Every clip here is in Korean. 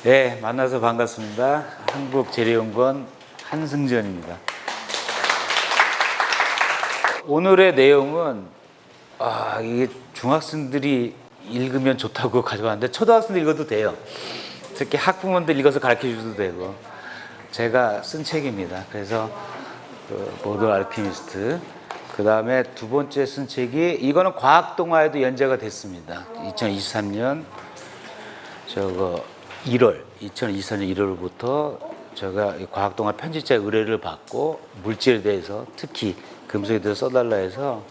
네, 만나서 반갑습니다. 한국재래연구원 한승전입니다. 오늘의 내용은 이게 중학생들이 읽으면 좋다고 가져왔는데 초등학생들 읽어도 돼요. 특히 학부모들 읽어서 가르쳐 주셔도 되고, 제가 쓴 책입니다. 그래서 모더 알케미스트. 그 다음에 두 번째 쓴 책이, 이거는 과학동화에도 연재가 됐습니다. 2023년 2024년 1월부터 제가 과학동화 편집자 의뢰를 받고 물질에 대해서, 특히 금속에 대해서 써달라 해서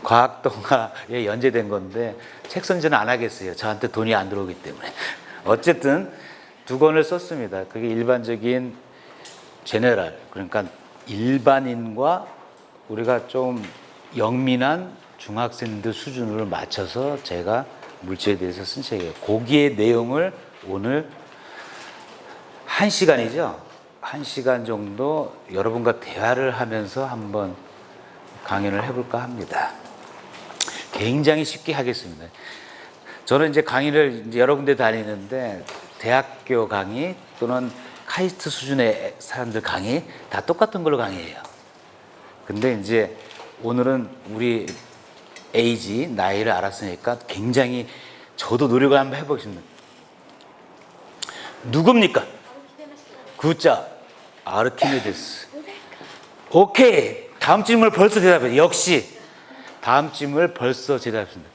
과학동화에 연재된 건데, 책 선전은 안 하겠어요. 저한테 돈이 안 들어오기 때문에. 어쨌든 두 권을 썼습니다. 그게 일반적인 제네럴, 그러니까 일반인과 우리가 좀 영민한 중학생들 수준을 맞춰서 제가 물질에 대해서 쓴 책이에요. 거기에 내용을 오늘 1시간이죠. 1시간 정도 여러분과 대화를 하면서 한번 강연을 해볼까 합니다. 굉장히 쉽게 하겠습니다. 저는 이제 강의를 이제 여러 군데 다니는데, 대학교 강의 또는 카이스트 수준의 사람들 강의 다 똑같은 걸로 강의해요. 근데 이제 오늘은 우리 나이를 알았으니까 굉장히 저도 노력을 한번 해보겠습니다. 누굽니까? 구자 아르키메데스. 오케이. 다음 질문을 벌써 대답해요. 역시 다음 질문을 벌써 대답했습니다.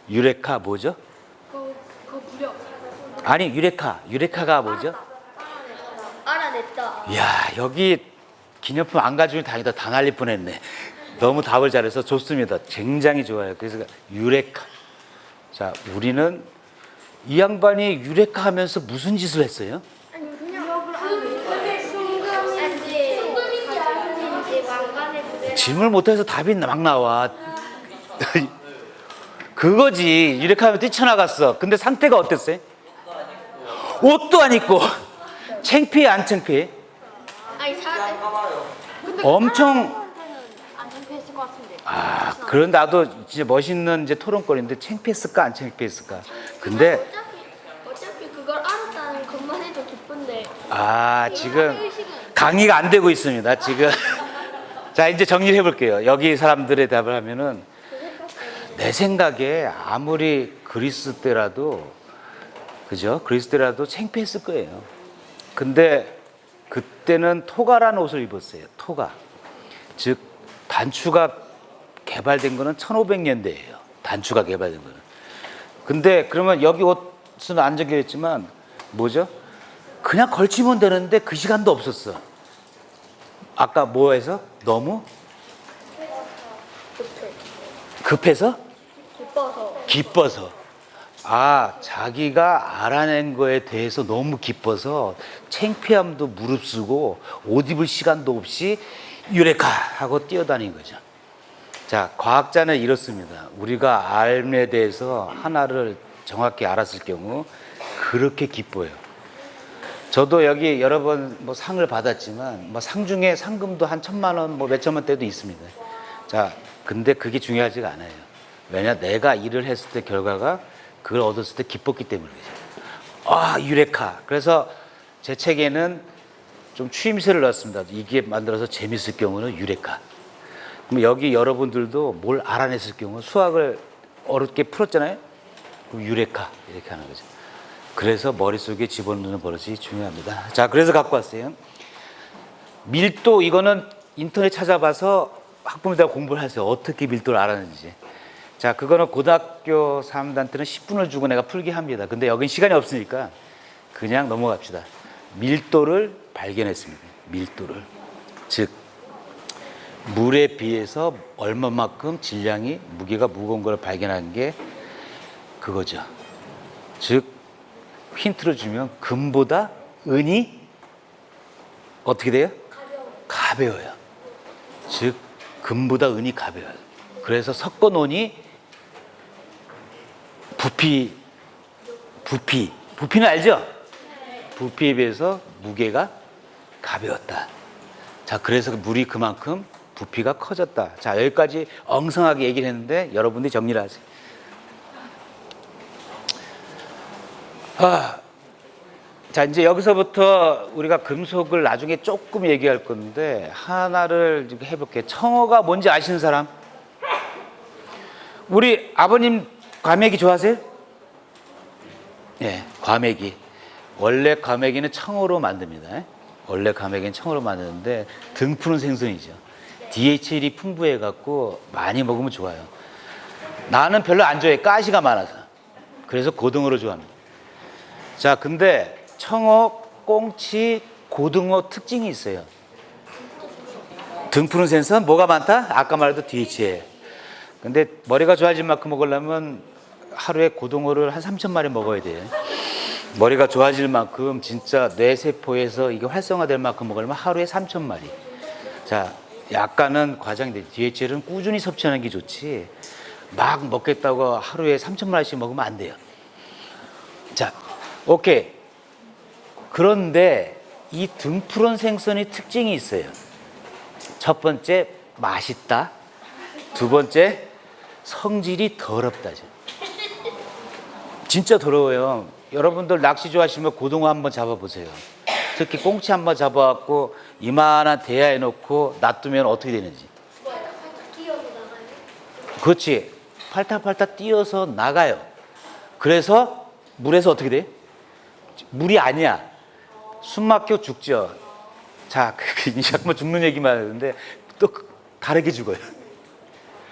유레카 뭐죠? 무력. 아니, 유레카가 뭐죠? 알아냈다. 이야, 여기 기념품 안 가지고 다니다 다 날릴 뻔했네. 너무 답을 잘해서 좋습니다. 굉장히 좋아요. 그래서 유레카. 자, 우리는 이 양반이 유레카 하면서 무슨 짓을 했어요? 아니 그냥 순금인지 가진인지 왕관을 질문을 못해서 답이 막 나와. 그거지. 유레카 하면 뛰쳐나갔어. 근데 상태가 어땠어요? 옷도 안 입고. 창피해 안 창피해? 아니 사람 엄청. 안 창피했을 것 같은데. 그런 나도 진짜 멋있는 이제 토론거리인데, 창피했을까 안 창피했을까? 근데 어차피 그걸 알았다는 것만 해도 기쁜데. 지금 강의가 안 되고 있습니다. 지금. 자, 이제 정리를 해볼게요. 여기 사람들의 답을 하면은, 내 생각에 아무리 그리스 때라도, 그죠? 그리스 때라도 창피했을 거예요. 근데 그때는 토가라는 옷을 입었어요. 토가. 즉 단추가 개발된 거는 1500년대예요. 단추가 개발된 거는. 근데 그러면 여기 옷은 안 적혀있지만 뭐죠? 그냥 걸치면 되는데 그 시간도 없었어. 아까 뭐해서? 너무 급해서? 기뻐서. 자기가 알아낸 거에 대해서 너무 기뻐서 창피함도 무릅쓰고 옷 입을 시간도 없이 유레카 하고 뛰어다닌 거죠. 자, 과학자는 이렇습니다. 우리가 알에 대해서 하나를 정확히 알았을 경우 그렇게 기뻐요. 저도 여기 여러 번 뭐 상을 받았지만, 뭐 상 중에 상금도 한 1000만 원, 뭐 몇천만 대도 있습니다. 자, 근데 그게 중요하지가 않아요. 왜냐, 내가 일을 했을 때 결과가 그걸 얻었을 때 기뻤기 때문이죠. 유레카. 그래서 제 책에는 좀 추임새를 넣었습니다. 이게 만들어서 재밌을 경우는 유레카. 그럼 여기 여러분들도 뭘 알아냈을 경우, 수학을 어렵게 풀었잖아요. 그럼 유레카 이렇게 하는 거죠. 그래서 머릿속에 집어넣는 버릇이 중요합니다. 자, 그래서 갖고 왔어요. 밀도, 이거는 인터넷 찾아봐서 학부모들 공부를 하세요. 어떻게 밀도를 알았는지. 자, 그거는 고등학교 3단들은 10분을 주고 내가 풀게 합니다. 근데 여긴 시간이 없으니까 그냥 넘어갑시다. 밀도를 발견했습니다. 밀도를. 즉, 물에 비해서 얼마만큼 질량이, 무게가 무거운 걸 발견한 게 그거죠. 즉, 힌트를 주면 금보다 은이 어떻게 돼요? 가벼워요. 즉, 금보다 은이 가벼워요. 그래서 섞어 놓으니 부피는 알죠? 부피에 비해서 무게가 가벼웠다. 자, 그래서 물이 그만큼 부피가 커졌다. 자, 여기까지 엉성하게 얘기를 했는데 여러분들이 정리를 하세요. 자, 이제 여기서부터 우리가 금속을 나중에 조금 얘기할 건데 하나를 해볼게요. 청어가 뭔지 아시는 사람? 우리 아버님 과메기 좋아하세요? 네, 과메기. 원래 과메기는 청어로 만듭니다. 원래 과메기는 청어로 만드는데 등푸른 생선이죠. DHL이 풍부해갖고 많이 먹으면 좋아요. 나는 별로 안 좋아해. 가시가 많아서. 그래서 고등어를 좋아합니다. 자, 근데 청어, 꽁치, 고등어 특징이 있어요. 등푸른 생선 뭐가 많다? 아까 말했던 DHL. 근데 머리가 좋아질 만큼 먹으려면 하루에 고등어를 한 3,000마리 먹어야 돼요. 머리가 좋아질 만큼 진짜 뇌세포에서 이게 활성화될 만큼 먹으려면 하루에 3,000마리. 자, 약간은 과장인데 DHL은 꾸준히 섭취하는 게 좋지 막 먹겠다고 하루에 3,000마리씩 먹으면 안 돼요. 자, 오케이. 그런데 이 등푸른 생선이 특징이 있어요. 첫 번째, 맛있다. 두 번째, 성질이 더럽다죠. 진짜 더러워요. 여러분들 낚시 좋아하시면 고등어 한번 잡아보세요. 특히 꽁치 한번 잡아갖고 이만한 대야에 놓고 놔두면 어떻게 되는지. 팔딱팔딱 뛰어서 나가요? 그렇지. 팔딱팔딱 뛰어서 나가요. 그래서 물에서 어떻게 돼? 물이 아니야. 숨 막혀 죽죠. 자, 자꾸 죽는 얘기만 하는데 또 다르게 죽어요.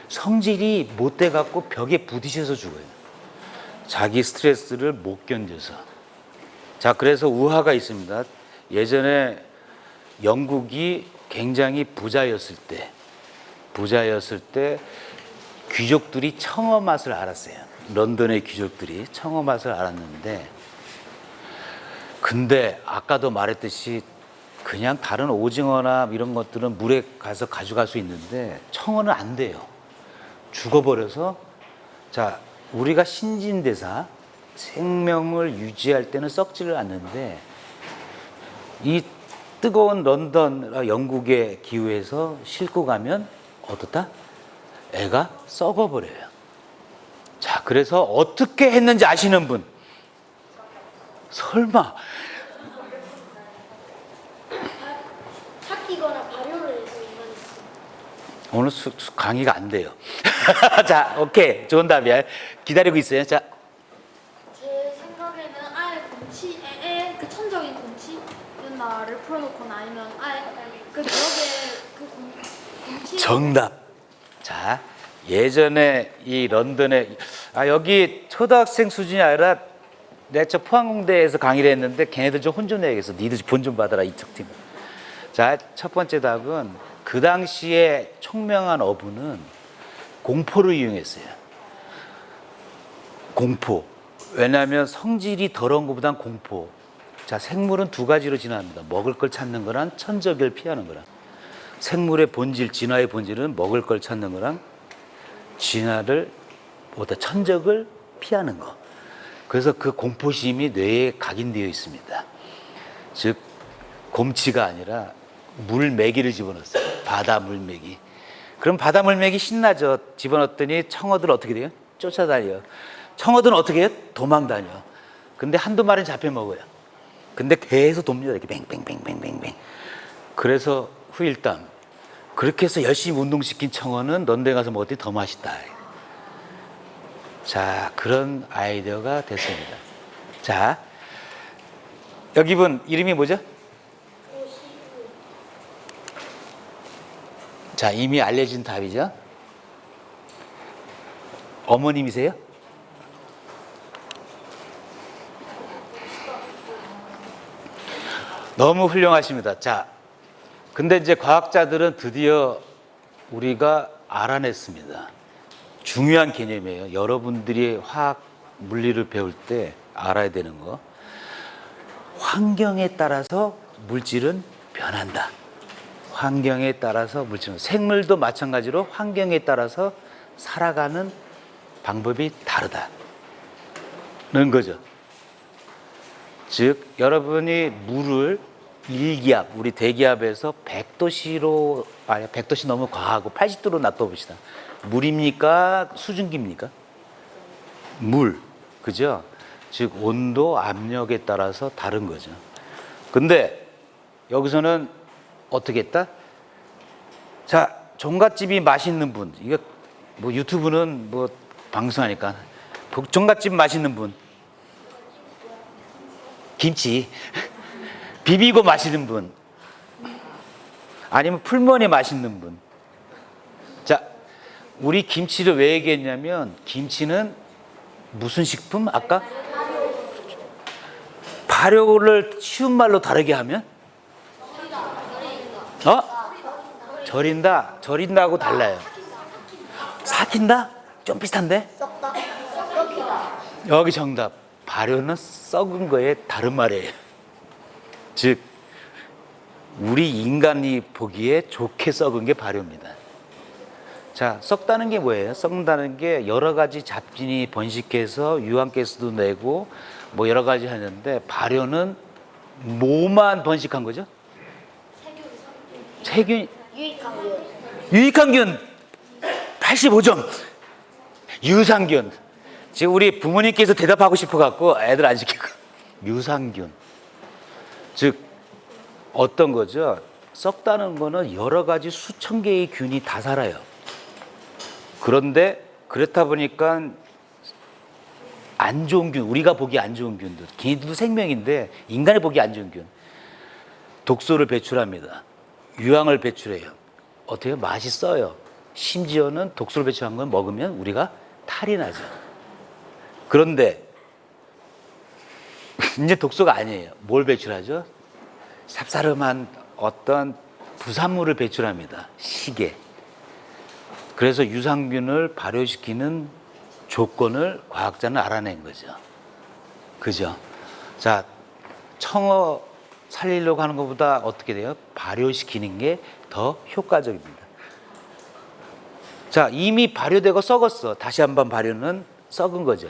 성질이 못 돼갖고 벽에 부딪혀서 죽어요. 자기 스트레스를 못 견뎌서. 자, 그래서 우화가 있습니다. 예전에 영국이 굉장히 부자였을 때 귀족들이 청어 맛을 알았어요. 런던의 귀족들이 청어 맛을 알았는데, 근데 아까도 말했듯이 그냥 다른 오징어나 이런 것들은 물에 가서 가져갈 수 있는데 청어는 안 돼요. 죽어버려서. 자, 우리가 신진대사 생명을 유지할 때는 썩지를 않는데 이 뜨거운 런던 영국의 기후에서 싣고 가면 어떻다? 애가 썩어버려요. 자, 그래서 어떻게 했는지 아시는 분? 설마 삭히거나 발효를 해서 이만했어요. 오늘 강의가 안 돼요. 자, 오케이. 좋은 답이야. 기다리고 있어요. 자, 제 생각에는 아예 곰치에 그 천적인 곰치였나를 풀어놓거나 아니면 아예 그 여러 개그 곰치 정답. 자, 예전에 이 런던에 여기 초등학생 수준이 아니라 내가 저 포항공대에서 강의를 했는데 걔네들 좀 혼 좀 내야겠어. 니들 본 좀 받아라 이쪽 팀. 자, 첫 번째 답은 그 당시에 총명한 어부는 공포를 이용했어요. 공포. 왜냐하면 성질이 더러운 것보단 공포. 자, 생물은 두 가지로 진화합니다. 먹을 걸 찾는 거랑 천적을 피하는 거랑. 생물의 본질, 진화의 본질은 먹을 걸 찾는 거랑 진화를 보다 천적을 피하는 거. 그래서 그 공포심이 뇌에 각인되어 있습니다. 즉 곰치가 아니라 물메기를 집어넣었어요. 바다 물메기. 그럼 바다 물메기 신나죠. 집어넣었더니 청어들 어떻게 돼요? 쫓아다녀요. 청어들은 어떻게 해요? 도망다녀. 근데 한두 마리는 잡혀 먹어요. 근데 계속 돕니다. 이렇게 뱅뱅뱅뱅뱅뱅. 그래서 후일담. 그렇게 해서 열심히 운동시킨 청어는 런던에 가서 먹었더니 더 맛있다. 자, 그런 아이디어가 됐습니다. 자, 여기 분 이름이 뭐죠? 자, 이미 알려진 답이죠. 어머님이세요? 너무 훌륭하십니다. 자, 근데 이제 과학자들은 드디어 우리가 알아냈습니다. 중요한 개념이에요. 여러분들이 화학, 물리를 배울 때 알아야 되는 거. 환경에 따라서 물질은 변한다. 환경에 따라서 물질은. 생물도 마찬가지로 환경에 따라서 살아가는 방법이 다르다는 거죠. 즉, 여러분이 물을 일기압, 우리 대기압에서 100도씨로, 아니 100도씨 너무 과하고 80도로 놔둬봅시다. 물입니까? 수증기입니까? 물, 그죠? 즉 온도, 압력에 따라서 다른 거죠. 근데 여기서는 어떻게 했다? 자, 종갓집이 맛있는 분, 이거 뭐 유튜브는 뭐 방송하니까 종갓집 맛있는 분, 김치 비비고 맛있는 분, 아니면 풀무원이 맛있는 분. 자, 우리 김치를 왜 얘기했냐면 김치는 무슨 식품? 아까 발효를 쉬운 말로 다르게 하면 절인다. 절인다하고 달라요. 삭힌다? 좀 비슷한데? 썩다. 썩히다. 여기 정답. 발효는 썩은 거에 다른 말이에요. 즉 우리 인간이 보기에 좋게 썩은 게 발효입니다. 자, 썩다는 게 뭐예요? 썩는다는 게 여러 가지 잡진이 번식해서 유황가스도 내고 뭐 여러 가지 하는데, 발효는 뭐만 번식한 거죠? 세균. 유익한 균. 유익한 균 85점. 유산균. 지금 우리 부모님께서 대답하고 싶어 갖고 애들 안 시키고. 유산균. 즉 어떤 거죠? 썩다는 거는 여러 가지 수천 개의 균이 다 살아요. 그런데 그렇다 보니까 안 좋은 균, 우리가 보기 안 좋은 균들, 걔네들도 생명인데 인간이 보기 안 좋은 균, 독소를 배출합니다. 유황을 배출해요. 어때요? 맛있어요. 심지어는 독소를 배출한 건 먹으면 우리가 탈이 나죠. 그런데 이제 독소가 아니에요. 뭘 배출하죠? 쌉싸름한 어떤 부산물을 배출합니다. 시계. 그래서 유산균을 발효시키는 조건을 과학자는 알아낸 거죠. 그죠? 자, 청어 살리려고 하는 것보다 어떻게 돼요? 발효시키는 게 더 효과적입니다. 자, 이미 발효되고 썩었어. 다시 한번 발효는 썩은 거죠.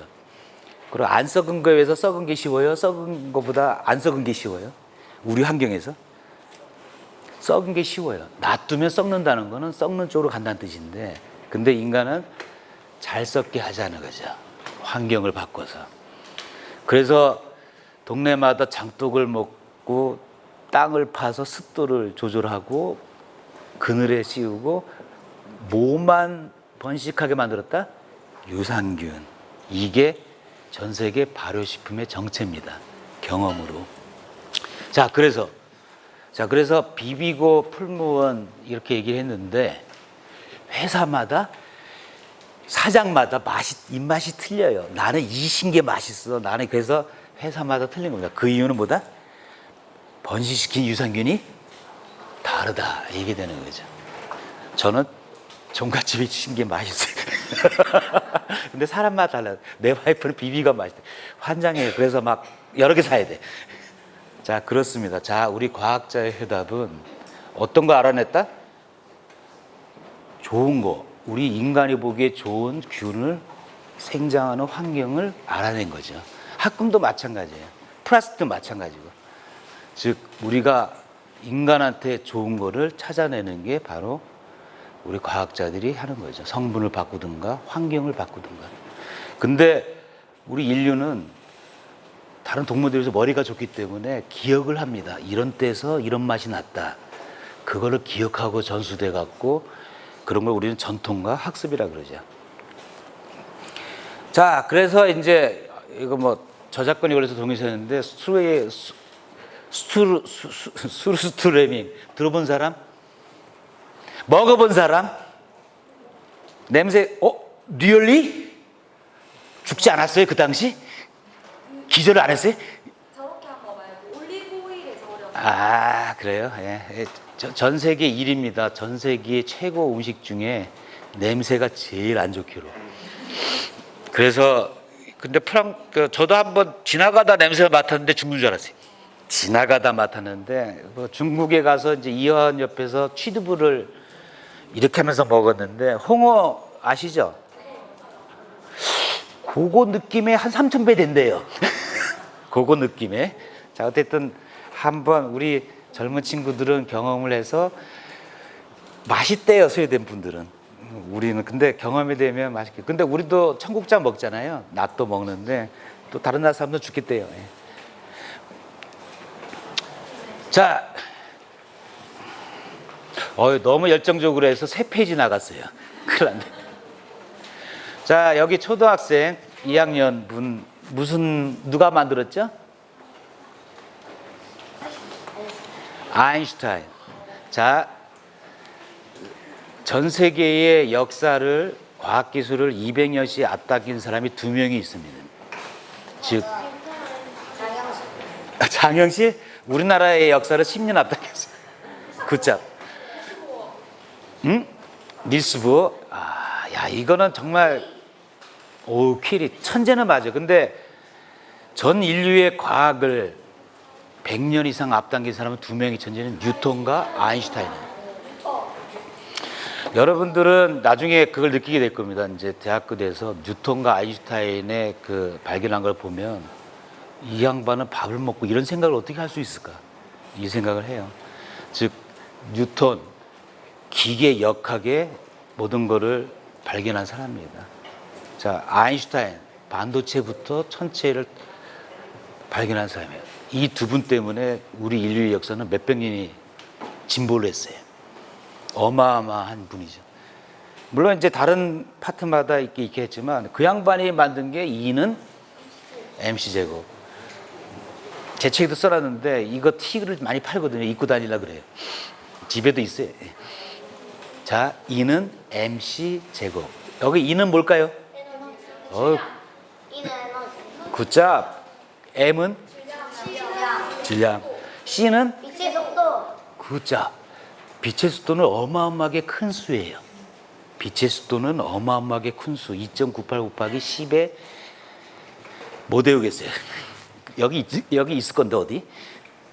그리고 안 썩은 거에 비해서 썩은 게 쉬워요? 썩은 것보다 안 썩은 게 쉬워요? 우리 환경에서? 썩은 게 쉬워요. 놔두면 썩는다는 거는 썩는 쪽으로 간다는 뜻인데, 근데 인간은 잘 썩게 하자는 거죠. 환경을 바꿔서. 그래서 동네마다 장독을 먹고 땅을 파서 습도를 조절하고 그늘에 씌우고 뭐만 번식하게 만들었다? 유산균. 이게 전 세계 발효식품의 정체입니다. 경험으로. 자, 그래서 비비고 풀무원 이렇게 얘기를 했는데, 회사마다 사장마다 입맛이 틀려요. 나는 이 신게 맛있어. 나는 그래서 회사마다 틀린 겁니다. 그 이유는 뭐다? 번식시킨 유산균이 다르다. 이게 되는 거죠. 저는 종갓집에 신게 맛있어요. 근데 사람마다 달라요. 내 와이프는 비비가 맛있대. 환장해요. 그래서 막 여러 개 사야 돼. 자, 그렇습니다. 자, 우리 과학자의 해답은 어떤 거 알아냈다? 좋은 거. 우리 인간이 보기에 좋은 균을 생장하는 환경을 알아낸 거죠. 학금도 마찬가지예요. 플라스틱도 마찬가지고. 즉 우리가 인간한테 좋은 거를 찾아내는 게 바로 우리 과학자들이 하는 거죠. 성분을 바꾸든가 환경을 바꾸든가. 근데 우리 인류는 다른 동물들에 비해서 머리가 좋기 때문에 기억을 합니다. 이런 때서 이런 맛이 났다. 그거를 기억하고 전수돼 갖고 그런 걸 우리는 전통과 학습이라 그러죠. 자, 그래서 이제 이거 뭐 저작권이 걸려서 동의했는데 수르스트레밍 들어본 사람? 먹어본 사람? 냄새? 리얼리? 죽지 않았어요 그 당시? 기절을 안 했어요? 저렇게 한 거 말고 올리브 오일에 절여. 아, 그래요? 예. 전 세계 1위입니다. 전 세계 최고 음식 중에 냄새가 제일 안 좋기로. 그래서 근데 저도 한번 지나가다 냄새를 맡았는데 죽는 줄 알았어요. 지나가다 맡았는데 중국에 가서 이제 이화원 옆에서 취두부를 이렇게 하면서 먹었는데, 홍어 아시죠? 그거 느낌에 한 3,000배 된대요. 그거 느낌에. 자, 어쨌든 한번 우리 젊은 친구들은 경험을 해서 맛있대요. 스웨덴 분들은. 우리는 근데 경험이 되면 맛있게. 근데 우리도 청국장 먹잖아요. 낫도 먹는데 또 다른 나라 사람도 죽겠대요. 예. 자, 너무 열정적으로 해서 3페이지 나갔어요. 큰일 났네. 자, 여기 초등학생 2학년 분 누가 만들었죠? 아인슈타인. 자, 전 세계의 역사를 과학기술을 200년씩 앞당긴 사람이 2명이 있습니다. 즉 장영실 우리나라의 역사를 10년 앞당겼어요. 굿잡. 응? 닐스 보어. 야, 이거는 정말 퀴리 천재는 맞아. 근데 전 인류의 과학을 100년 이상 앞당긴 사람은 2명이 천재는 뉴턴과 아인슈타인. 여러분들은 나중에 그걸 느끼게 될 겁니다. 이제 대학교 돼서 뉴턴과 아인슈타인의 그 발견한 걸 보면 이 양반은 밥을 먹고 이런 생각을 어떻게 할 수 있을까? 이 생각을 해요. 즉 뉴턴 기계역학의 모든 것을 발견한 사람입니다. 자, 아인슈타인 반도체부터 천체를 발견한 사람이에요. 이 두 분 때문에 우리 인류의 역사는 몇백 년이 진보를 했어요. 어마어마한 분이죠. 물론 이제 다른 파트마다 있게 했지만 그 양반이 만든 게 E는 mc제곱. 제 책에도 써놨는데 이거 티를 많이 팔거든요. 입고 다니려고 그래요. 집에도 있어요. 자, E는 mc제곱. 여기 E는 뭘까요? 굿잡. M은 질량. C는 빛의 속도. 굿잡. 빛의 속도는 어마어마하게 큰 수예요. 빛의 속도는 어마어마하게 큰 수. 2.98 곱하기 10에 못 외우겠어요. 여기 있을 건데 어디?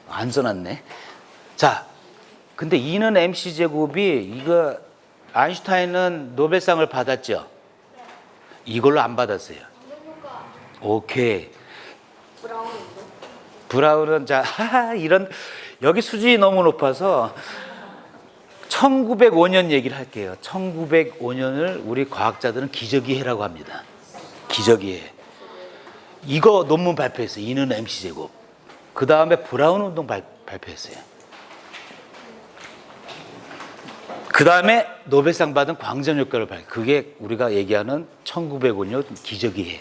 안 써놨네. 자, 근데 E는 mc제곱이 이거 아인슈타인은 노벨상을 받았죠? 이걸로 안 받았어요. 오케이. 브라운은 자, 이런 여기 수준이 너무 높아서 1905년 얘기를 할게요. 1905년을 우리 과학자들은 기저귀 해라고 합니다. 기저귀 해. 이거 논문 발표했어요. E는 mc제곱. 그 다음에 브라운 운동 발표했어요. 그 다음에 노벨상 받은 광전 효과를 발표. 그게 우리가 얘기하는 1905년 기저귀 해.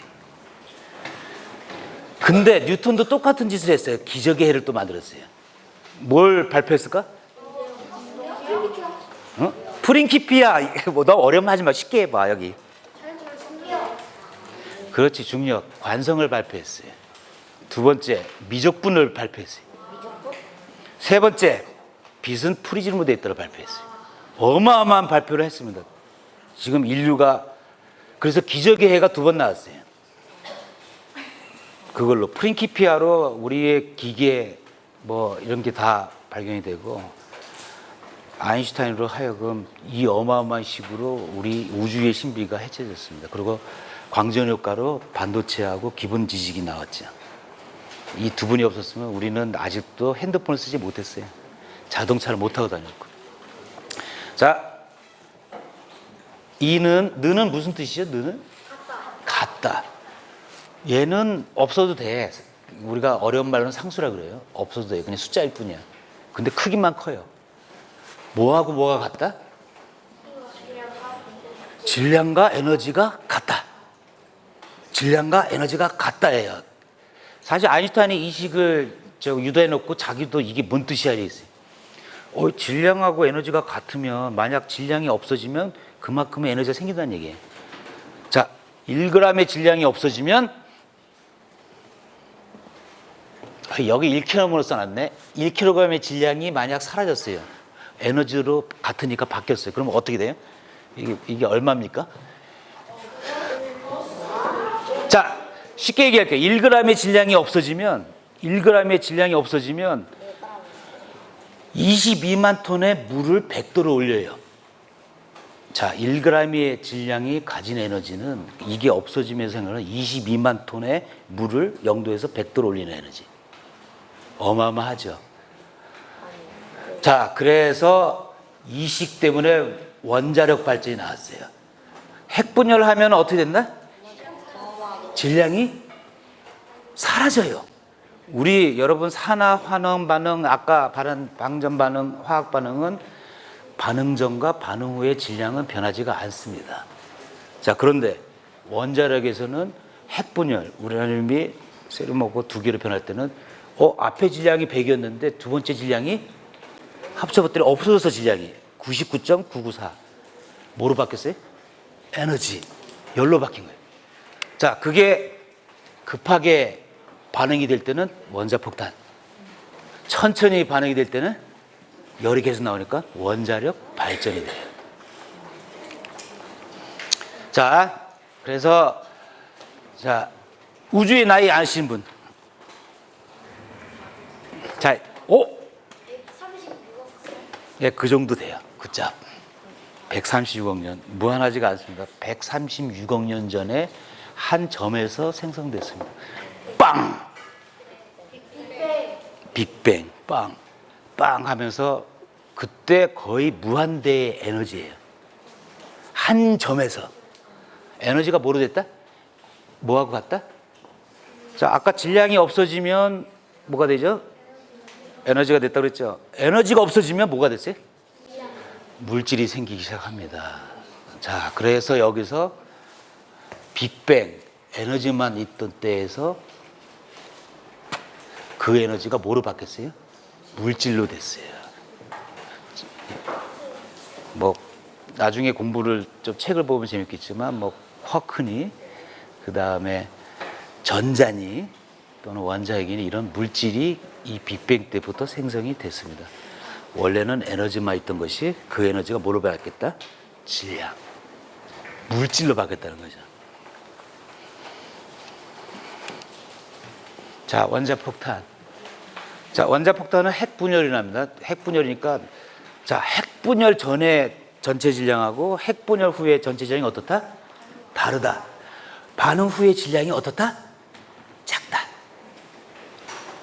근데 뉴턴도 똑같은 짓을 했어요. 기저귀 해를 또 만들었어요. 뭘 발표했을까? 어? 프린키피아. 너 어려움 하지 마. 쉽게 해봐. 여기. 그렇지. 중력. 관성을 발표했어요. 두 번째 미적분을 발표했어요. 세 번째 빛은 프리즘으로 되어 있다고 발표했어요. 어마어마한 발표를 했습니다. 지금 인류가 그래서 기저귀 해가 2번 나왔어요. 그걸로 프린키피아로 우리의 기계 뭐 이런 게 다 발견이 되고 아인슈타인으로 하여금 이 어마어마한 식으로 우리 우주의 신비가 해체됐습니다. 그리고 광전 효과로 반도체하고 기본 지식이 나왔죠. 이 두 분이 없었으면 우리는 아직도 핸드폰을 쓰지 못했어요. 자동차를 못 타고 다녔고. 자, 너는 무슨 뜻이죠? 너는? 같다. 얘는 없어도 돼. 우리가 어려운 말로는 상수라 그래요. 없어도 돼. 그냥 숫자일 뿐이야. 근데 크기만 커요. 뭐하고 뭐가 같다? 질량과 에너지가 같다. 질량과 에너지가 같다예요. 사실 아인슈타인이 이 식을 유도해 놓고 자기도 이게 뭔 뜻이야 이랬어요. 질량하고 에너지가 같으면 만약 질량이 없어지면 그만큼의 에너지가 생긴다는 얘기예요. 자, 1g의 질량이 없어지면 여기 1kg으로 써놨네. 1kg의 질량이 만약 사라졌어요. 에너지로 같으니까 바뀌었어요. 그럼 어떻게 돼요? 이게 얼마입니까? 자, 쉽게 얘기할게요. 1g의 질량이 없어지면 22만 톤의 물을 100도로 올려요. 자, 1g의 질량이 가진 에너지는 이게 없어지면서 생각하는 22만 톤의 물을 0도에서 100도로 올리는 에너지. 어마어마하죠. 자, 그래서 이식 때문에 원자력 발전이 나왔어요. 핵분열하면 어떻게 된다? 질량이 사라져요. 우리 여러분 산화 환원 반응, 아까 방전 반응, 화학 반응은 반응 전과 반응 후의 질량은 변하지가 않습니다. 자, 그런데 원자력에서는 핵분열, 우라늄이 세lum하고 두 개로 변할 때는 앞에 질량이 100이었는데 두 번째 질량이 합쳐봤더니 없어져서 질량이 99.994. 뭐로 바뀌었어요? 에너지, 열로 바뀐 거예요. 자, 그게 급하게 반응이 될 때는 원자폭탄, 천천히 반응이 될 때는 열이 계속 나오니까 원자력 발전이 돼요. 자, 그래서 자, 우주의 나이 아시는 분? 자, 136억. 예, 그 정도 돼요. 굿잡. 136억 년. 무한하지가 않습니다. 136억 년 전에 한 점에서 생성됐습니다. 빵! 빅뱅, 빵. 빵 하면서 그때 거의 무한대의 에너지예요. 한 점에서. 에너지가 뭐로 됐다? 뭐하고 같다? 자, 아까 질량이 없어지면 뭐가 되죠? 에너지가 됐다고 그랬죠? 에너지가 없어지면 뭐가 됐어요? 물질이 생기기 시작합니다. 자, 그래서 여기서 빅뱅, 에너지만 있던 때에서 그 에너지가 뭐로 바뀌었어요? 물질로 됐어요. 뭐 나중에 공부를 좀 책을 보면 재밌겠지만 뭐 쿼크니, 그 다음에 전자니 또는 원자핵이니 이런 물질이 이 빅뱅 때부터 생성이 됐습니다. 원래는 에너지만 있던 것이 그 에너지가 뭐로 바뀌었다? 질량, 물질로 바뀌었다는 거죠. 자, 원자폭탄. 자, 원자폭탄은 핵분열이 납니다. 핵분열이니까, 자, 핵분열 전에 전체 질량하고 핵분열 후에 전체 질량이 어떻다? 다르다. 반응 후의 질량이 어떻다? 작다.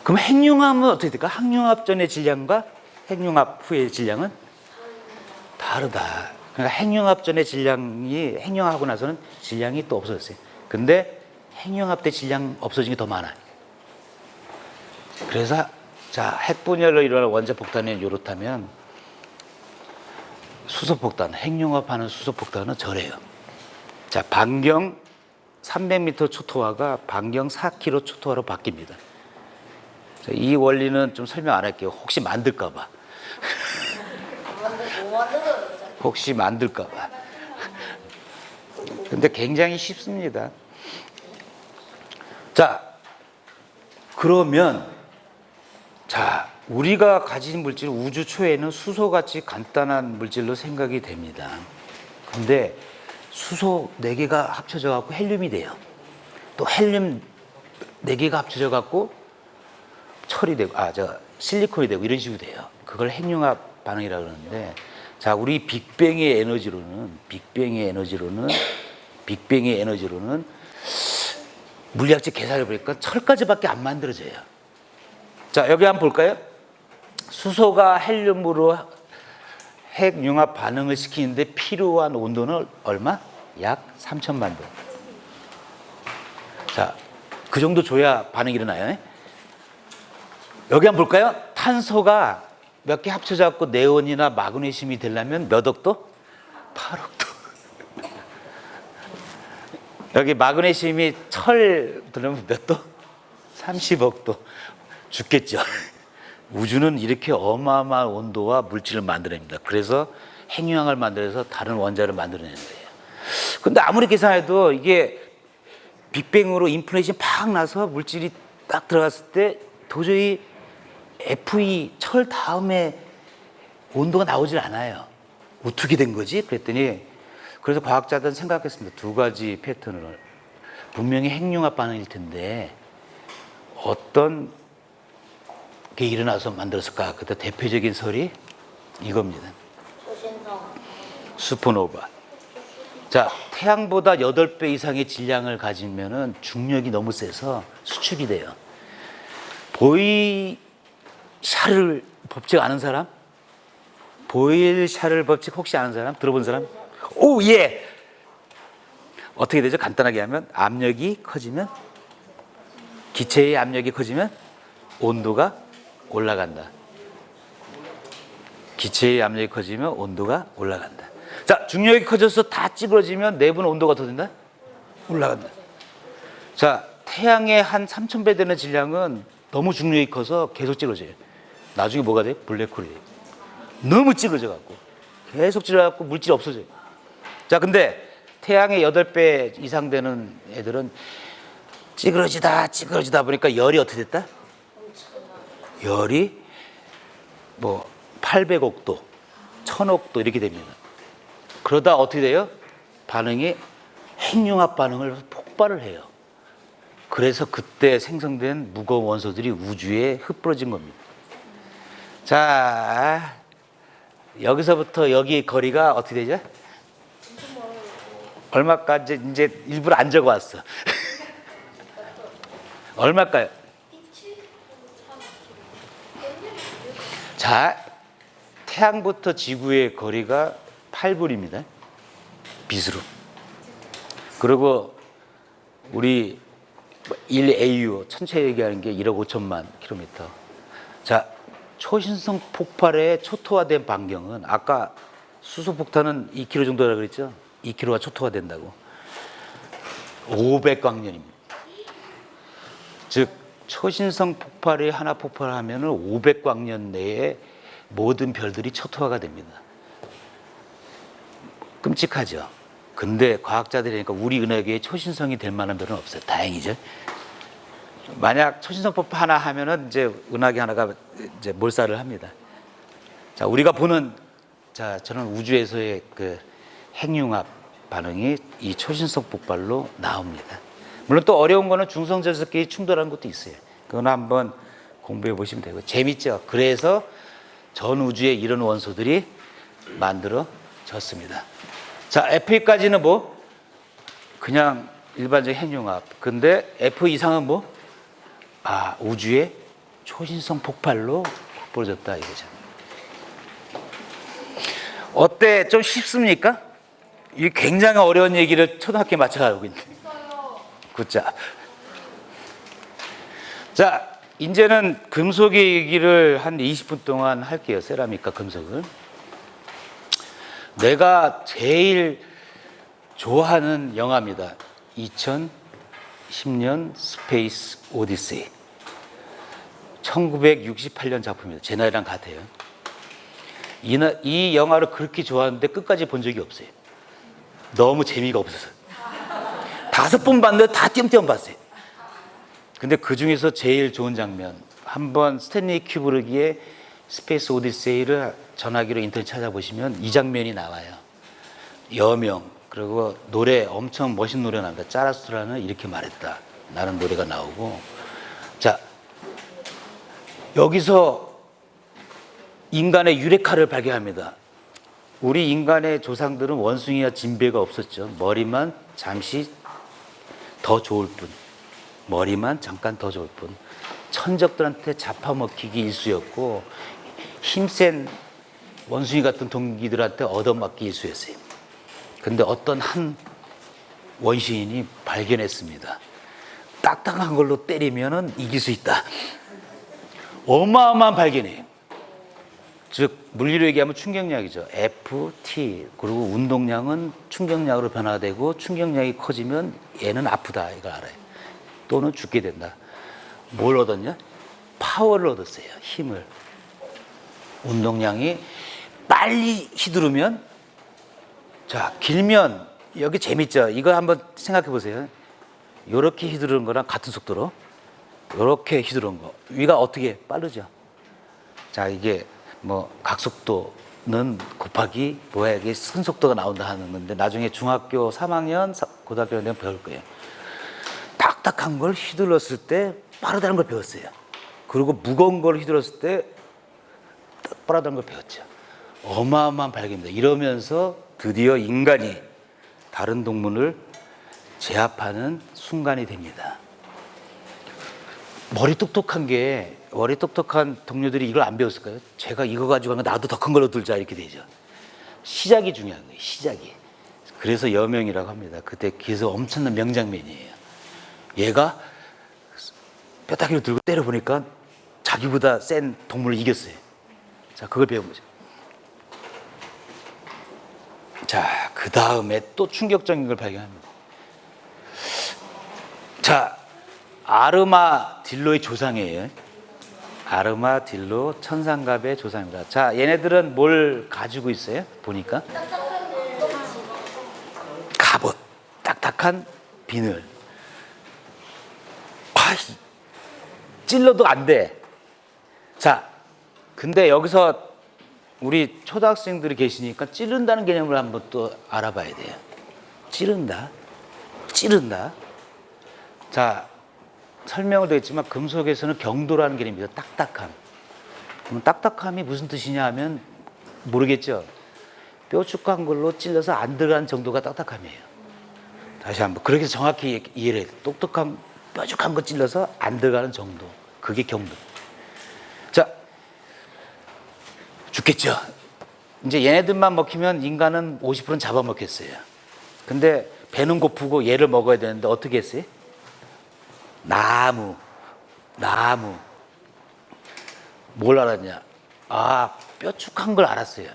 그럼 핵융합은 어떻게 될까? 핵융합 전의 질량과 핵융합 후의 질량은 다르다. 그러니까 핵융합 전의 질량이 핵융합하고 나서는 질량이 또 없어졌어요. 근데 핵융합 때 질량 없어진 게 더 많아요. 그래서 자, 핵분열로 일어나는 원자폭탄이 이렇다면 수소폭탄, 핵융합하는 수소폭탄은 저래요. 자, 반경 300m 초토화가 반경 4km 초토화로 바뀝니다. 자, 이 원리는 좀 설명 안 할게요. 혹시 만들까봐. 혹시 만들까봐. 근데 굉장히 쉽습니다. 자, 그러면 자, 우리가 가진 물질, 우주 초에는 수소같이 간단한 물질로 생각이 됩니다. 근데 수소 4개가 합쳐져 갖고 헬륨이 돼요. 또 헬륨 4개가 합쳐져 갖고 철이 되고, 실리콘이 되고 이런 식으로 돼요. 그걸 핵융합 반응이라고 그러는데, 자, 우리 빅뱅의 에너지로는 물리학적 계산해 보니까 철까지밖에 안 만들어져요. 자, 여기 한번 볼까요? 수소가 헬륨으로 핵융합 반응을 시키는데 필요한 온도는 얼마? 약 3,000만 도. 자, 그 정도 줘야 반응이 일어나요. 여기 한번 볼까요? 탄소가 몇 개 합쳐져 갖고 네온이나 마그네슘이 되려면 몇 억도? 8억도. 여기 마그네슘이 철 들으면 몇 도? 30억도. 죽겠죠. 우주는 이렇게 어마어마한 온도와 물질을 만들어냅니다. 그래서 핵융합을 만들어서 다른 원자를 만들어내는 거예요. 근데 아무리 계산해도 이게 빅뱅으로 인플레이션 팍 나서 물질이 딱 들어갔을 때 도저히 FE, 철 다음에 온도가 나오질 않아요. 어떻게 된 거지? 그랬더니, 그래서 과학자들은 생각했습니다. 두 가지 패턴을. 분명히 핵융합 반응일 텐데 어떤 게 일어나서 만들었을까? 그때 대표적인 설이 이겁니다. 슈퍼노바. 자, 태양보다 8배 이상의 질량을 가지면은 중력이 너무 세서 수축이 돼요. 보이샤를 법칙 아는 사람? 보일-샤를 법칙 혹시 아는 사람? 들어본 사람? 오, 예! 어떻게 되죠? 간단하게 하면 압력이 커지면, 기체의 압력이 커지면 온도가 올라간다. 기체의 압력이 커지면 온도가 올라간다. 자, 중력이 커져서 다 찌그러지면 내부는 온도가 더 된다? 올라간다. 자, 태양의 한 3000배 되는 질량은 너무 중력이 커서 계속 찌그러져요. 나중에 뭐가 돼요? 블랙홀이 돼요. 너무 찌그러져갖고 계속 찌그러져갖고 물질이 없어져요. 자, 근데 태양의 8배 이상 되는 애들은 찌그러지다 보니까 열이 어떻게 됐다? 열이 뭐 800억 도, 1000억 도 이렇게 됩니다. 그러다 어떻게 돼요? 반응이 핵융합 반응을 폭발을 해요. 그래서 그때 생성된 무거운 원소들이 우주에 흩뿌러진 겁니다. 자, 여기서부터 여기 거리가 어떻게 되죠? 얼마까지 이제 일부러 안 적어왔어. 얼마일까요? 자, 태양부터 지구의 거리가 8불입니다. 빛으로. 그리고 우리 1AU 천체 얘기하는 게 1억 5천만 킬로미터. 자, 초신성 폭발에 초토화된 반경은 아까 수소 폭탄은 2km 정도라 그랬죠? 2km가 초토화 된다고. 500광년입니다. 즉 초신성 폭발이 하나 폭발하면 500광년 내에 모든 별들이 초토화가 됩니다. 끔찍하죠. 근데 과학자들이니까 우리 은하계에 초신성이 될 만한 별은 없어요. 다행이죠. 만약 초신성 폭발 하나 하면은 이제 은하계 하나가 이제 몰살을 합니다. 자, 우리가 보는, 자, 저는 우주에서의 그 핵융합 반응이 이 초신성 폭발로 나옵니다. 물론 또 어려운 거는 중성자석끼리 충돌하는 것도 있어요. 그건 한번 공부해 보시면 되고 재밌죠. 그래서 전 우주에 이런 원소들이 만들어졌습니다. 자, F까지는 뭐 그냥 일반적인 핵융합. 근데 F 이상은 뭐? 아, 우주의 초신성 폭발로 벌어졌다 이거죠. 어때? 좀 쉽습니까? 이 굉장히 어려운 얘기를 초등학교에 맞춰가고 있는데. 굿잡. 자, 이제는 금속의 얘기를 한 20분 동안 할게요. 세라믹과 금속을. 내가 제일 좋아하는 영화입니다. 2010년 스페이스 오디세이. 1968년 작품입니다. 제 나이랑 같아요. 이 영화를 그렇게 좋아하는데 끝까지 본 적이 없어요. 너무 재미가 없어서. 5번 봤는데 다 띄엄띄엄 봤어요. 근데 그 중에서 제일 좋은 장면, 한번 스탠리 큐브릭의 스페이스 오디세이를 전화기로 인터넷 찾아보시면 이 장면이 나와요. 여명, 그리고 노래, 엄청 멋있는 노래 나옵니다. 짜라스트라는 이렇게 말했다 라는 노래가 나오고, 자, 여기서 인간의 유레카를 발견합니다. 우리 인간의 조상들은 원숭이와 진배가 없었죠. 머리만 잠시 더 좋을 뿐, 머리만 잠깐 더 좋을 뿐. 천적들한테 잡아먹히기 일쑤였고 힘센 원숭이 같은 동기들한테 얻어맞기 일쑤였어요. 근데 어떤 한 원시인이 발견했습니다. 딱딱한 걸로 때리면 이길 수 있다. 어마어마한 발견이에요. 즉 물리로 얘기하면 충격량이죠. FT. 그리고 운동량은 충격량으로 변화되고 충격량이 커지면 얘는 아프다 이걸 알아요. 또는 죽게 된다. 뭘 얻었냐? 파워를 얻었어요. 힘을. 운동량이 빨리 휘두르면, 자, 길면, 여기 재밌죠? 이거 한번 생각해 보세요. 요렇게 휘두르는 거랑 같은 속도로 요렇게 휘두르는 거, 위가 어떻게 빠르죠? 자, 이게 뭐 각속도는 곱하기 뭐야, 이게 순속도가 나온다 하는 건데 나중에 중학교 3학년 고등학교 되면 배울 거예요. 딱딱한 걸 휘둘렀을 때 빠르다는 걸 배웠어요. 그리고 무거운 걸 휘둘렀을 때 빠르다는 걸 배웠죠. 어마어마한 발견입니다. 이러면서 드디어 인간이 다른 동물을 제압하는 순간이 됩니다. 머리 똑똑한 게 머리 똑똑한 동료들이 이걸 안 배웠을까요? 제가 이거 가지고 가면 나도 더 큰 걸로 들자 이렇게 되죠. 시작이 중요한 거예요. 시작이. 그래서 여명이라고 합니다. 그때 그래서 엄청난 명장면이에요. 얘가 뼈다귀로 들고 때려보니까 자기보다 센 동물을 이겼어요. 자, 그걸 배워보죠. 자, 그 다음에 또 충격적인 걸 발견합니다. 자, 아르마딜로의 조상이에요. 아르마딜로 천상갑의 조상입니다. 자, 얘네들은 뭘 가지고 있어요? 보니까 갑옷, 딱딱한 비늘. 아, 찔러도 안 돼. 자, 근데 여기서 우리 초등학생들이 계시니까 찌른다는 개념을 한번 또 알아봐야 돼요. 찌른다, 찌른다. 자, 설명을 드렸지만 금속에서는 경도라는 개념입니다. 딱딱함. 그럼 딱딱함이 무슨 뜻이냐 하면 모르겠죠. 뾰족한 걸로 찔러서 안 들어가는 정도가 딱딱함이에요. 다시 한번 그렇게 정확히 이해를 해야 돼요. 똑똑한 뾰족한 거 찔러서 안 들어가는 정도. 그게 경도. 자, 죽겠죠. 이제 얘네들만 먹히면 인간은 50%는 잡아먹겠어요. 근데 배는 고프고 얘를 먹어야 되는데 어떻게 했어요? 나무. 뭘 알았냐? 아, 뾰족한 걸 알았어요.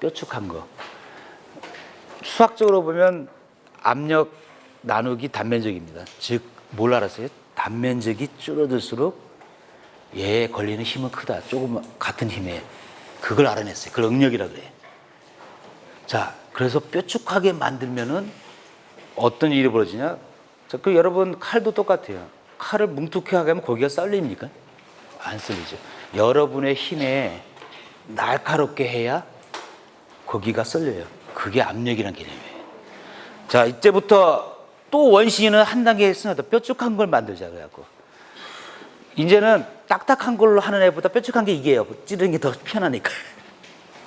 뾰족한 거. 수학적으로 보면 압력 나누기 단면적입니다. 즉, 뭘 알았어요? 단면적이 줄어들수록 얘에 걸리는 힘은 크다. 조금 같은 힘에. 그걸 알아냈어요. 그걸 응력이라 그래. 자, 그래서 뾰족하게 만들면은 어떤 일이 벌어지냐? 자, 그 여러분 칼도 똑같아요. 칼을 뭉툭하게 하면 고기가 썰립니까? 안 썰리죠. 여러분의 힘에 날카롭게 해야 고기가 썰려요. 그게 압력이란 개념이에요. 자, 이제부터 또 원시인은 한 단계 했으나 뾰족한 걸 만들자 그래갖고 이제는 딱딱한 걸로 하는 애보다 뾰족한 게 이게요. 찌르는 게 더 편하니까.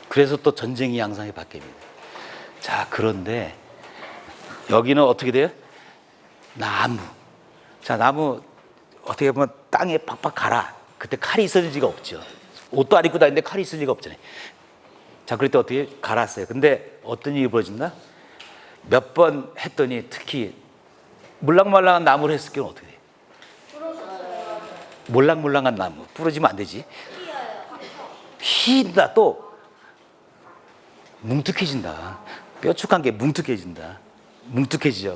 그래서 또 전쟁이 양상이 바뀝니다. 자, 그런데 여기는 어떻게 돼요? 나무. 자, 나무 어떻게 보면 땅에 팍팍 갈아. 그때 칼이 있을 리가 없죠. 옷도 안 입고 다니는데 칼이 있을 리가 없잖아요. 자, 그럴 때 어떻게 갈았어요. 근데 어떤 일이 벌어진다? 몇 번 했더니 특히 물랑말랑한 나무를 했을 경우는 어떻게 돼요? 몰랑몰랑한 나무. 부러지면 안 되지. 휘다 또 뭉툭해진다. 뾰족한 게 뭉툭해진다. 뭉툭해지죠.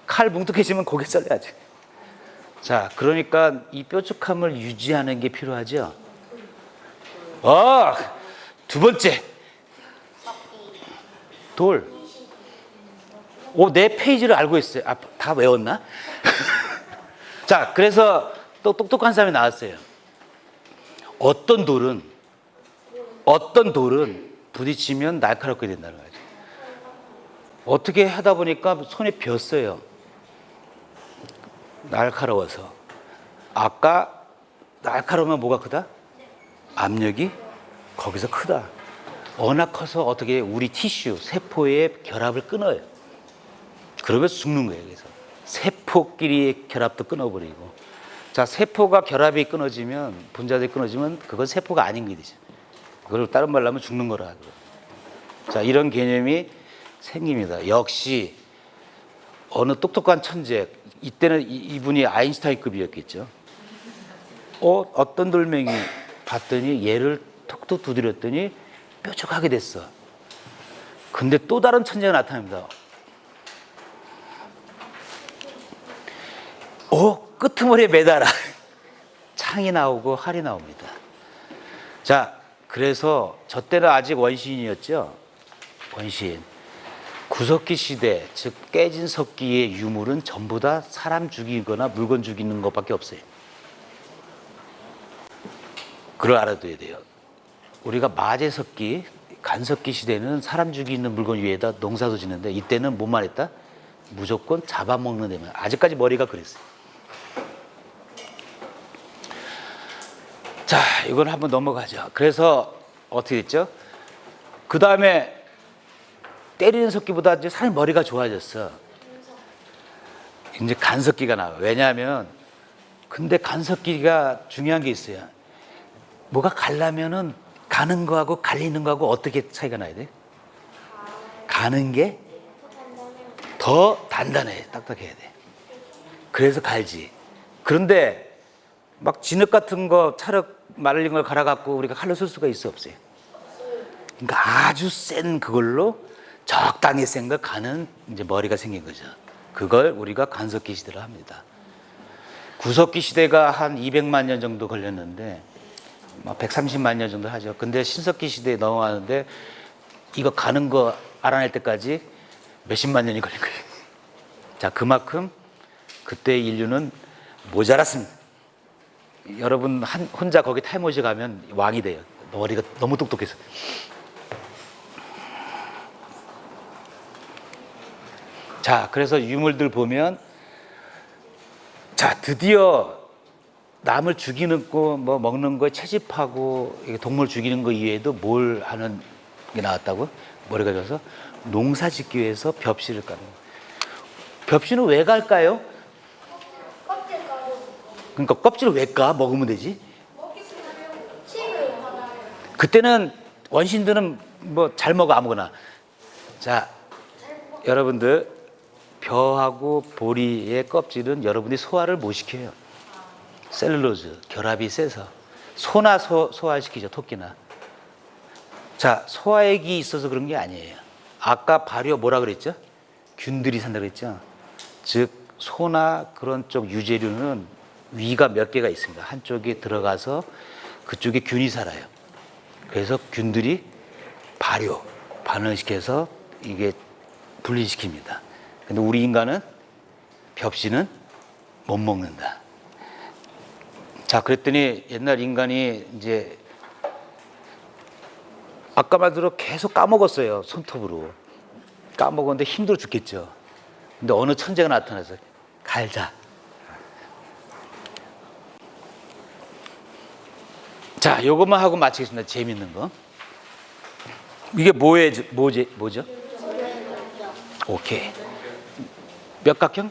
칼 뭉툭해지면 고개 썰려야지. 자, 그러니까 이 뾰족함을 유지하는 게 필요하죠. 두 번째. 돌. 내 페이지를 알고 있어요. 아, 다 외웠나? 자, 그래서 또 똑똑한 사람이 나왔어요. 어떤 돌은 부딪히면 날카롭게 된다는 거죠. 어떻게 하다 보니까 손에 뱄어요. 날카로워서. 아까 날카로우면 뭐가 크다? 압력이 거기서 크다. 워낙 커서 어떻게 우리 티슈, 세포의 결합을 끊어요. 그러면서 죽는 거예요. 그래서 세포끼리의 결합도 끊어버리고. 자, 세포가 결합이 끊어지면, 분자들이 끊어지면 그건 세포가 아닌 게 되죠. 그걸 다른 말로 하면 죽는 거라. 자, 이런 개념이 생깁니다. 역시 어느 똑똑한 천재, 이때는 이분이 아인슈타인급이었겠죠. 어떤 돌멩이 봤더니 얘를 톡톡 두드렸더니 뾰족하게 됐어. 근데 또 다른 천재가 나타납니다. 끄트머리에 매달아. 창이 나오고 활이 나옵니다. 자, 그래서 저 때는 아직 원시인이었죠. 원시인. 구석기 시대, 즉 깨진 석기의 유물은 전부 다 사람 죽이거나 물건 죽이는 것밖에 없어요. 그걸 알아둬야 돼요. 우리가 마제석기, 간석기 시대는 사람 죽이는 물건 위에다 농사도 짓는데 이때는 뭐만 했다? 무조건 잡아먹는 데만. 아직까지 머리가 그랬어요. 자, 이건 한번 넘어가죠. 그래서 어떻게 됐죠? 그 다음에 때리는 석기보다 이제 사람 머리가 좋아졌어. 이제 간석기가 나와요. 왜냐하면 근데 간섭기가 중요한 게 있어요. 뭐가 가려면은 가는 거하고 갈리는 거하고 어떻게 차이가 나야 돼? 가는 게 더 단단해, 딱딱해야 돼. 그래서 갈지. 그런데 막 진흙 같은 거 찰흙 말린 걸 갈아갖고 우리가 칼로 쓸 수가 있어 없어요? 그러니까 아주 센 그걸로 적당히 센 걸 가는 이제 머리가 생긴 거죠. 그걸 우리가 간섭기 시대로 합니다. 구석기 시대가 한 200만 년 정도 걸렸는데 130만 년 정도 하죠. 근데 신석기 시대에 넘어가는데 이거 가는 거 알아낼 때까지 몇십만 년이 걸린 거예요. 자, 그만큼 그때 인류는 모자랐습니다. 여러분 혼자 거기 타임머신 가면 왕이 돼요. 머리가 너무 똑똑해서. 자, 그래서 유물들 보면 자, 드디어 남을 죽이는 거, 뭐 먹는 거에 채집하고 동물 죽이는 거 이외에도 뭘 하는 게 나왔다고? 머리가 져서 농사 짓기 위해서 벽실을 까는 거예요. 벽실은 왜 갈까요? 껍질 가루. 그러니까 껍질을 왜 까? 먹으면 되지. 침을. 그때는 원신들은 뭐 잘 먹어 아무거나. 자, 여러분들 벼하고 보리의 껍질은 여러분이 소화를 못 시켜요. 셀룰로즈, 결합이 세서 소나 소화시키죠, 토끼나. 자, 소화액이 있어서 그런 게 아니에요. 아까 발효 뭐라 그랬죠? 균들이 산다고 그랬죠? 즉 소나 그런 쪽 유재류는 위가 몇 개가 있습니다. 한쪽에 들어가서 그쪽에 균이 살아요. 그래서 균들이 반응시켜서 이게 분리시킵니다. 근데 우리 인간은 벽신은 못 먹는다. 자, 그랬더니 옛날 인간이 이제 아까 말대로 계속 까먹었어요. 손톱으로. 까먹었는데 힘들어 죽겠죠. 근데 어느 천재가 나타나서 갈자. 자, 요것만 하고 마치겠습니다. 재밌는 거. 이게 뭐죠? 오케이. 몇 각형?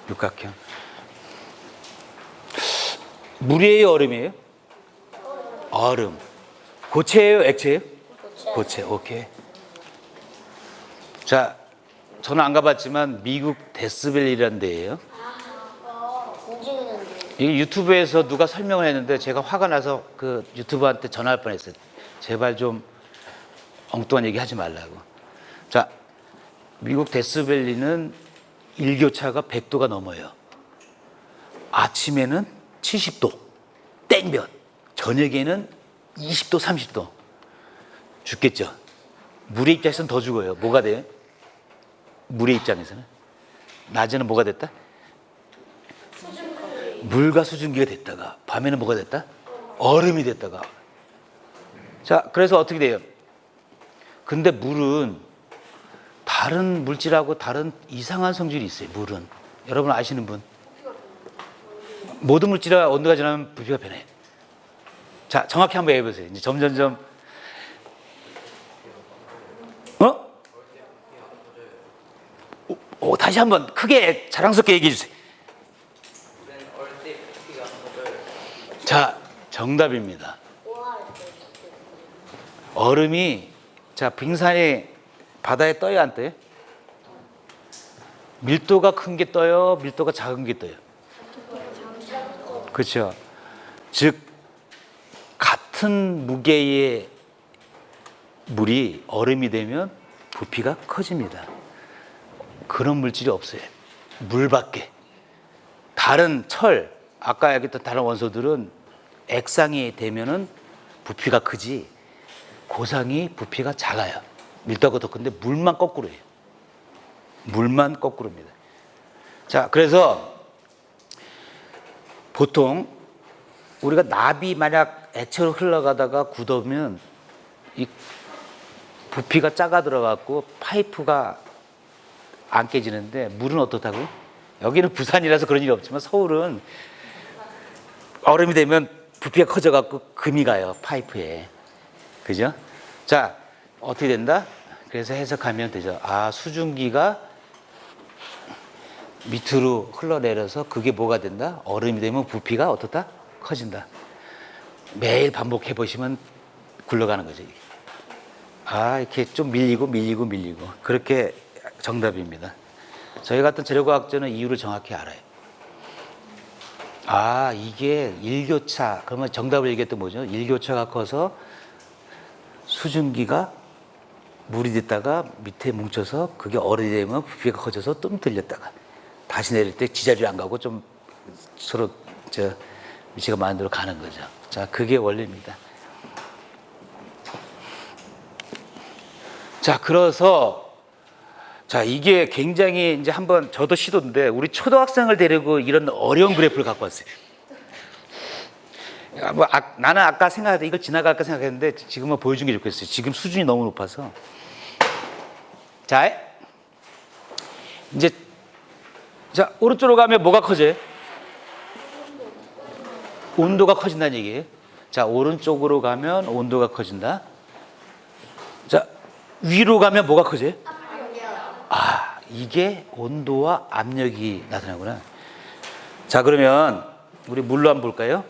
육각형. 물이에요, 얼음이에요? 얼음. 고체예요, 액체예요? 고체. 오케이. 자, 저는 안 가봤지만 미국 데스밸리라는 데예요. 이 유튜브에서 누가 설명을 했는데 제가 화가 나서 그 유튜버한테 전화할 뻔했어요. 제발 좀 엉뚱한 얘기 하지 말라고. 자, 미국 데스밸리는 일교차가 100도가 넘어요. 아침에는 70도, 땡볕. 저녁에는 20도, 30도. 죽겠죠. 물의 입장에서는 더 죽어요. 뭐가 돼요? 물의 입장에서는. 낮에는 뭐가 됐다? 물과 수증기가 됐다가, 밤에는 뭐가 됐다? 얼음이 됐다가. 자, 그래서 어떻게 돼요? 근데 물은 다른 물질하고 다른 이상한 성질이 있어요. 물은. 여러분 아시는 분? 모든 물질과 온도가 지나면 부피가 변해요. 자, 정확히 한번 해보세요. 이제 점점점. 다시 한번 크게 자랑스럽게 얘기해 주세요. 자, 정답입니다. 얼음이, 자, 빙산이 바다에 떠요, 안 떠요? 밀도가 큰 게 떠요, 밀도가 작은 게 떠요? 그렇죠. 즉 같은 무게의 물이 얼음이 되면 부피가 커집니다. 그런 물질이 없어요. 물밖에. 다른 철, 아까 얘기했던 다른 원소들은 액상이 되면은 부피가 크지 고상이 부피가 작아요. 밀도가 더 큰데 물만 거꾸로예요. 물만 거꾸로입니다. 자, 그래서 보통 우리가 나비 만약 애처로 흘러가다가 굳으면 이 부피가 작아 들어갖고 파이프가 안 깨지는데 물은 어떻다고요? 여기는 부산이라서 그런 일이 없지만 서울은 얼음이 되면 부피가 커져갖고 금이 가요, 파이프에. 그죠? 자, 어떻게 된다? 그래서 해석하면 되죠. 아, 수증기가 밑으로 흘러내려서 그게 뭐가 된다? 얼음이 되면 부피가 어떻다? 커진다. 매일 반복해 보시면 굴러가는 거죠. 이게. 아, 이렇게 좀 밀리고 그렇게 정답입니다. 저희 같은 재료과학자는 이유를 정확히 알아요. 아, 이게 일교차. 그러면 정답을 얘기했던 뭐죠? 일교차가 커서 수증기가 물이 됐다가 밑에 뭉쳐서 그게 얼음이 되면 부피가 커져서 뜸 들렸다가 다시 내릴 때 지자리로 안 가고 좀 서로 위치가 만들어 가는 거죠. 자, 그게 원리입니다. 자, 그래서 자, 이게 굉장히 이제 한번 저도 시도인데 우리 초등학생을 데리고 이런 어려운 그래프를 갖고 왔어요. 나는 아까 생각할 때 이걸 지나갈까 생각했는데 지금은 보여준 게 좋겠어요. 지금 수준이 너무 높아서. 자, 이제 자, 오른쪽으로 가면 뭐가 커져요? 온도가 커진다는 얘기예요. 자, 오른쪽으로 가면 온도가 커진다. 자, 위로 가면 뭐가 커져요? 아, 이게 온도와 압력이 나타나구나. 자, 그러면 우리 물로 한번 볼까요?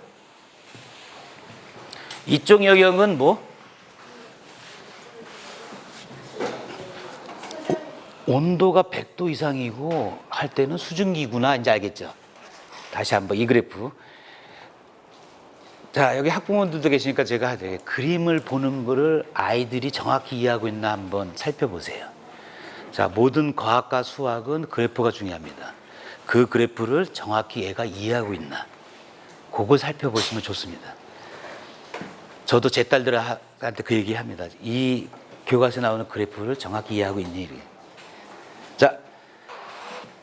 이쪽 영역은 뭐? 온도가 100도 이상이고 할 때는 수증기구나. 이제 알겠죠? 다시 한번 이 그래프. 자, 여기 학부모들도 계시니까 제가 그림을 보는 거를 아이들이 정확히 이해하고 있나 한번 살펴보세요. 자, 모든 과학과 수학은 그래프가 중요합니다. 그 그래프를 정확히 얘가 이해하고 있나. 그걸 살펴보시면 좋습니다. 저도 제 딸들한테 그 얘기 합니다. 이 교과서에 나오는 그래프를 정확히 이해하고 있니?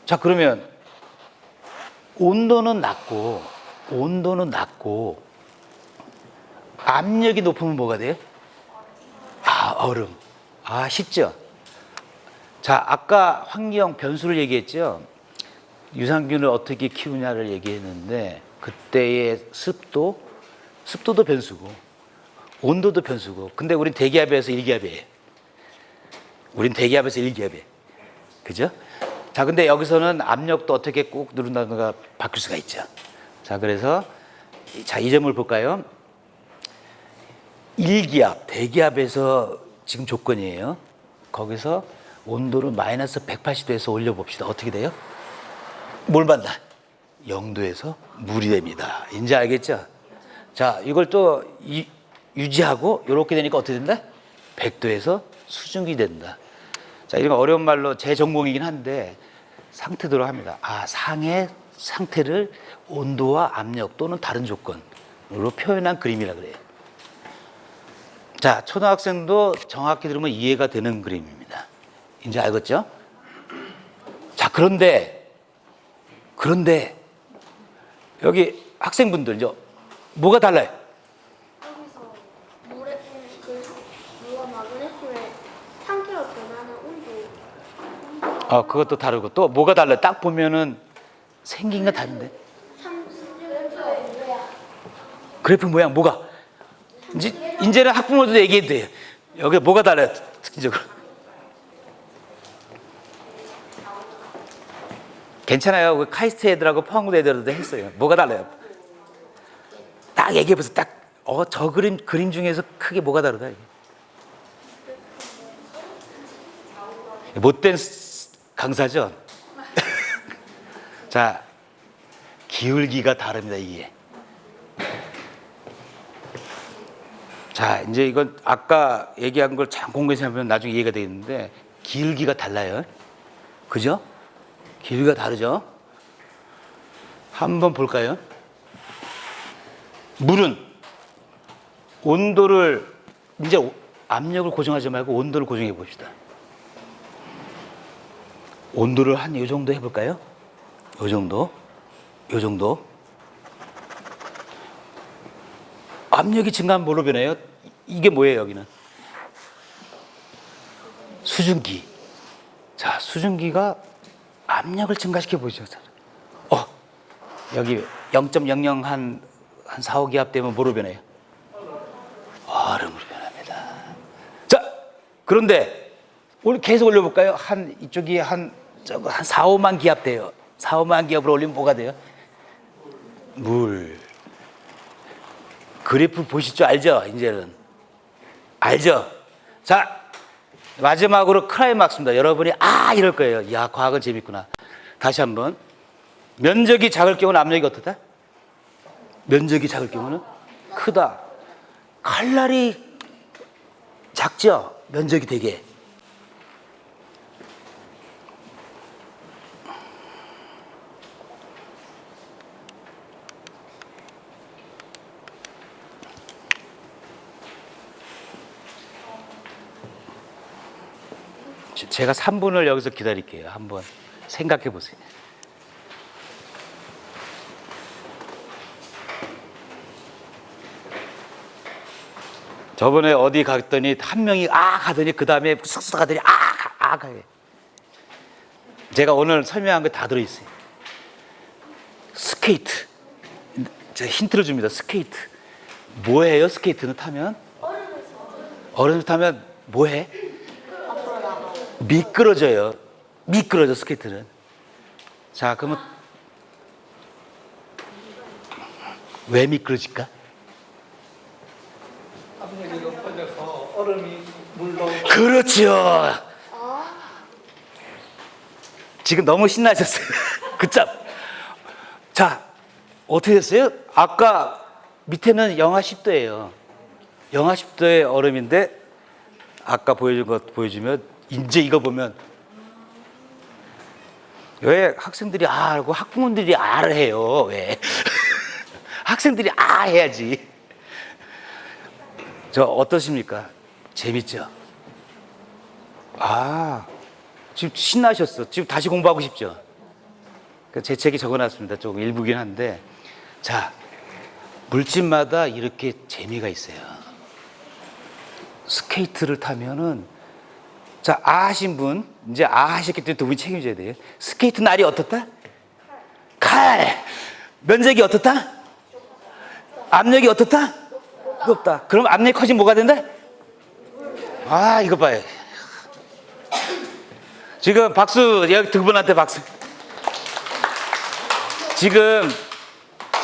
자, 그러면 온도는 낮고 압력이 높으면 뭐가 돼요? 아, 얼음. 아, 쉽죠? 자, 아까 환경 변수를 얘기했죠? 유산균을 어떻게 키우냐를 얘기했는데 그때의 습도도 변수고 온도도 변수고 근데 우린 대기압에서 일기압이에요. 그죠? 자, 근데 여기서는 압력도 어떻게 꾹 누른다든가 바뀔 수가 있죠. 자, 그래서 자, 이 점을 볼까요? 일기압, 대기압에서 지금 조건이에요. 거기서 온도를 마이너스 180도에서 올려봅시다. 어떻게 돼요? 뭘 만나? 0도에서 물이 됩니다. 이제 알겠죠? 자, 이걸 또 유지하고 이렇게 되니까 어떻게 된다? 100도에서 수증기 된다. 자, 이런 어려운 말로 제 전공이긴 한데 상태대로 합니다. 아, 상의 상태를 온도와 압력 또는 다른 조건으로 표현한 그림이라 그래요. 자, 초등학생도 정확히 들으면 이해가 되는 그림입니다. 이제 알겠죠? 자, 그런데 여기 학생분들 이제 뭐가 달라요? 여기서 물의 물과 마그네슘의 상태로 변하는 온도. 그것도 다르고 또 뭐가 달라요? 딱 보면은 생긴 거 다른데. 그래프 모양 뭐가? 이제는 학부모들도 얘기해도 돼요. 여기 뭐가 달라요? 특징적으로. 괜찮아요. 그 카이스트 애들하고 포항고 애들도 했어요. 뭐가 달라요? 딱 얘기해보세요. 저 그림 중에서 크게 뭐가 다르다. 이게. 못된 강사죠? 자, 기울기가 다릅니다, 이게. 자, 이제 이건 아까 얘기한 걸 참 공부해서 하면 나중에 이해가 되겠는데, 기울기가 달라요. 그죠? 기울기가 다르죠? 한번 볼까요? 물은 온도를, 이제 압력을 고정하지 말고 온도를 고정해 봅시다. 온도를 한 요 정도 해볼까요? 요 정도. 압력이 증가하면 뭘로 변해요? 이게 뭐예요, 여기는? 수증기. 자, 수증기가 압력을 증가시켜 보시죠. 여기 0.00 한 4, 5기압 되면 뭐로 변해요? 얼음으로 변합니다. 자, 그런데 오늘 계속 올려볼까요? 이쪽이 한 4, 5만 기압 돼요. 4, 5만 기업을 올리면 뭐가 돼요? 물. 그래프 보실 줄 알죠? 이제는. 알죠? 자, 마지막으로 클라이막스입니다. 여러분이 이럴 거예요. 야, 과학은 재밌구나. 다시 한번. 면적이 작을 경우는 압력이 어떻다? 면적이 작을 경우는 크다. 칼날이 작죠? 면적이 되게. 제가 3분을 여기서 기다릴게요. 한번 생각해 보세요. 저번에 어디 갔더니 한 명이 가더니 그 다음에 쓱쓱 가더니 가게. 제가 오늘 설명한 거 다 들어있어요. 스케이트. 제가 힌트를 줍니다. 스케이트. 뭐예요? 스케이트는 타면? 얼음을 타면 뭐해? 미끄러져요. 미끄러져 스케이트는. 자, 그러면 왜 미끄러질까? 압력이 높아져서 얼음이 물로 그렇죠. 지금 너무 신나셨어요. 그참. 자, 어떻게 됐어요? 아까 밑에는 영하 10도예요. 영하 10도의 얼음인데 아까 보여준 것 보여주면 이제 이거 보면 왜 학생들이 하고 학부모들이 를 해요? 왜? 학생들이 해야지. 저 어떠십니까? 재밌죠? 지금 신나셨어. 지금 다시 공부하고 싶죠? 제 책에 적어놨습니다. 조금 일부긴 한데, 자, 물질마다 이렇게 재미가 있어요. 스케이트를 타면은, 자, 하신 분, 이제 하셨기 때문에 두 분이 책임져야 돼요. 스케이트 날이 어떻다? 칼! 면적이 어떻다? 압력이 어떻다? 높다. 그럼 압력이 커지면 뭐가 된다? 이거 봐요. 지금 박수, 여기 두 분한테 박수. 지금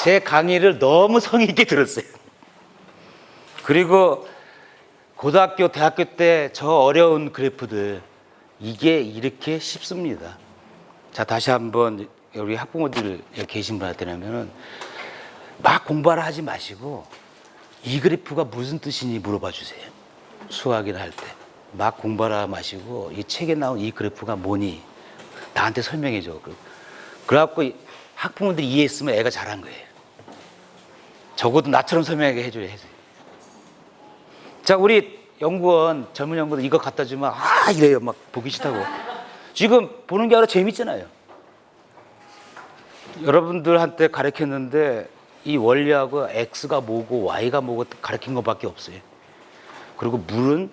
제 강의를 너무 성의 있게 들었어요. 그리고 고등학교, 대학교 때 저 어려운 그래프들, 이게 이렇게 쉽습니다. 자, 다시 한번 우리 학부모들 여기 계신 분한테는 막 공부하라 하지 마시고 이 그래프가 무슨 뜻이니 물어봐 주세요. 수학이나 할 때. 막 공부하라 마시고 이 책에 나온 이 그래프가 뭐니? 나한테 설명해 줘. 그래갖고 학부모들이 이해했으면 애가 잘한 거예요. 적어도 나처럼 설명하게 해줘야 해서. 자, 우리 연구원, 전문 연구원 이거 갖다 주면 이래요. 막 보기 싫다고. 지금 보는 게 아니라 재밌잖아요. 여러분들한테 가르쳤는데 이 원리하고 X가 뭐고 Y가 뭐고 가르친 것밖에 없어요. 그리고 물은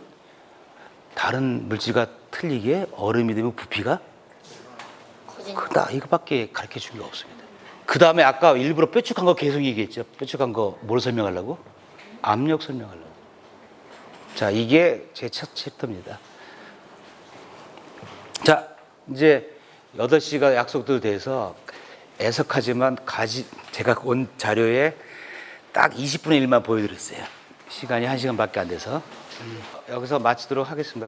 다른 물질과 틀리게 얼음이 되면 부피가 크다. 이거밖에 가르쳐 준 게 없습니다. 그 다음에 아까 일부러 뾰족한 거 계속 얘기했죠. 뾰족한 거 뭘 설명하려고? 압력 설명하려고. 자, 이게 제 첫 챕터입니다. 자, 이제 8시가 약속도 돼서 애석하지만 제가 온 자료에 딱 20분의 1만 보여드렸어요. 시간이 1시간밖에 안 돼서 여기서 마치도록 하겠습니다.